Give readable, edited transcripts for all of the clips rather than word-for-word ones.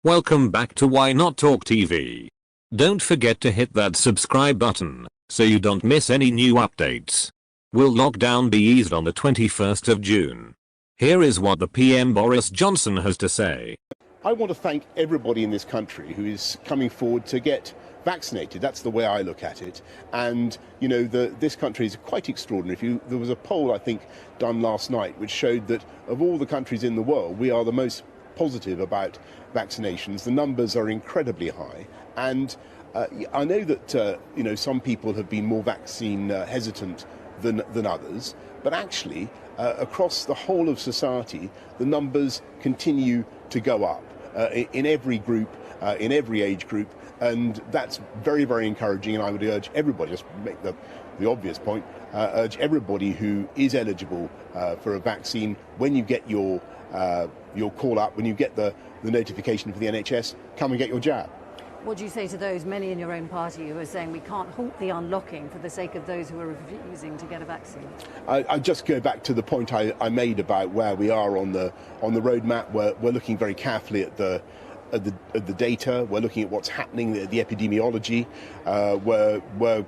Welcome back to Why Not Talk TV. Don't forget to hit that subscribe button so you don't miss any new updates. Will lockdown be eased on the 21st of June? Here is what the PM Boris Johnson has to say. I want to thank everybody in this country who is coming forward to get vaccinated. That's the way I look at it. And, you know, this country is quite extraordinary. There was a poll, I think, done last night, which showed that of all the countries in the world, we are the most positive about vaccinations. The numbers are incredibly high. And I know that, you know, some people have been more vaccine hesitant than others. But actually, across the whole of society, the numbers continue to go up in every group, in every age group. And that's very, very encouraging. And I would urge everybody, just make the obvious point, urge everybody who is eligible for a vaccine, when you get your call up, when you get the notification for the NHS, come and get your jab. What do you say to those, many in your own party, who are saying we can't halt the unlocking for the sake of those who are refusing to get a vaccine? I just go back to the point I made about where we are on the roadmap. We're looking very carefully at the data. We're looking at what's happening, the epidemiology. We're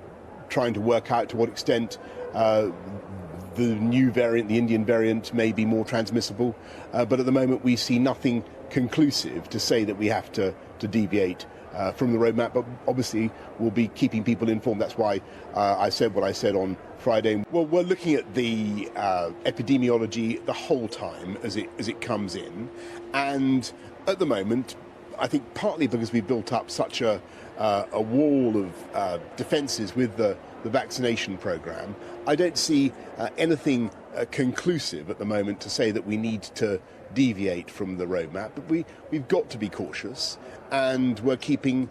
trying to work out to what extent the new variant, the Indian variant, may be more transmissible. But at the moment, we see nothing conclusive to say that we have to deviate from the roadmap, but obviously we'll be keeping people informed. That's why I said what I said on Friday. Well, we're looking at the epidemiology the whole time as it comes in, and at the moment, I think partly because we've built up such a wall of defences with the vaccination programme, I don't see anything conclusive at the moment to say that we need to deviate from the roadmap, but we've got to be cautious, and we're keeping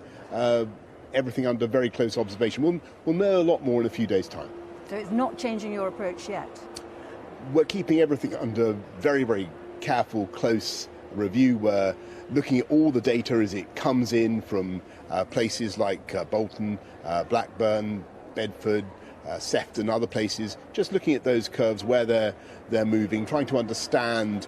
everything under very close observation. We'll know a lot more in a few days' time. So it's not changing your approach yet? We're keeping everything under very, very careful, close review. We're looking at all the data as it comes in from places like Bolton, Blackburn, Bedford, Sefton, other places, just looking at those curves where they're moving, trying to understand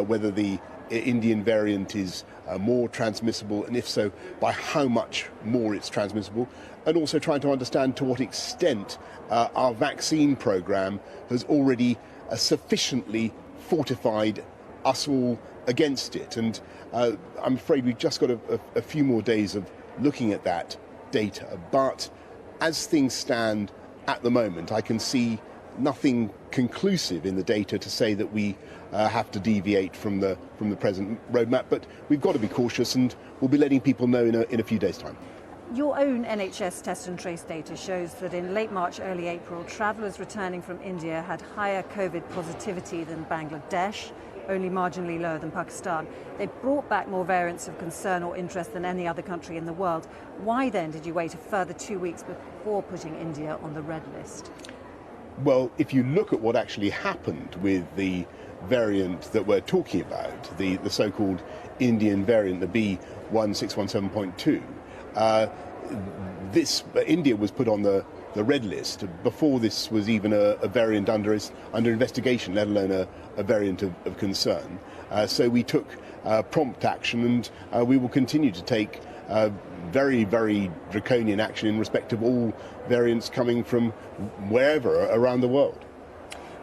whether the Indian variant is more transmissible, and if so, by how much more it's transmissible, and also trying to understand to what extent our vaccine program has already sufficiently fortified us all against it. And I'm afraid we've just got a few more days of looking at that data. But as things stand at the moment, I can see nothing conclusive in the data to say that we have to deviate from the present roadmap. But we've got to be cautious, and we'll be letting people know in a few days' time. Your own NHS test and trace data shows that in late March, early April, travellers returning from India had higher COVID positivity than Bangladesh, only marginally lower than Pakistan. They brought back more variants of concern or interest than any other country in the world. Why then did you wait a further 2 weeks before putting India on the red list? Well, if you look at what actually happened with the variant that we're talking about, the so-called Indian variant, the B1617.2, India was put on the red list before this was even a variant under investigation, let alone a variant of concern. So we took prompt action, and we will continue to take very, very draconian action in respect of all variants coming from wherever around the world.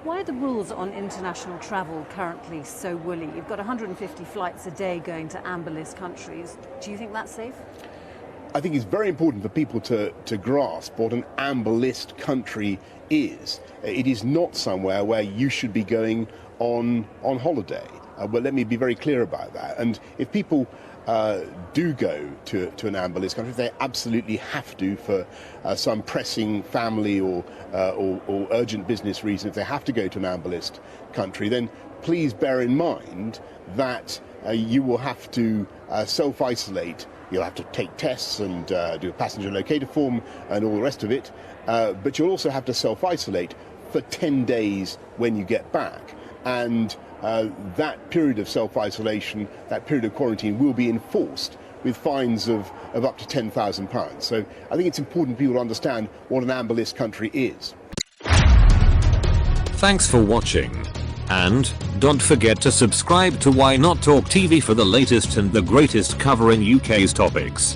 Why are the rules on international travel currently so woolly? You've got 150 flights a day going to amber list countries. Do you think that's safe? I think it's very important for people to grasp what an amber list country is. It is not somewhere where you should be going on holiday. Well, let me be very clear about that. And if people do go to an amber list country, they absolutely have to for some pressing family or urgent business reason. If they have to go to an amber list country, then please bear in mind that you will have to self-isolate. You'll have to take tests and do a passenger locator form and all the rest of it. But you'll also have to self-isolate for 10 days when you get back. And that period of self-isolation, that period of quarantine, will be enforced with fines of up to £10,000. So I think it's important people to understand what an amber list country is. Thanks for watching. And don't forget to subscribe to Why Not Talk TV for the latest and the greatest covering UK's topics.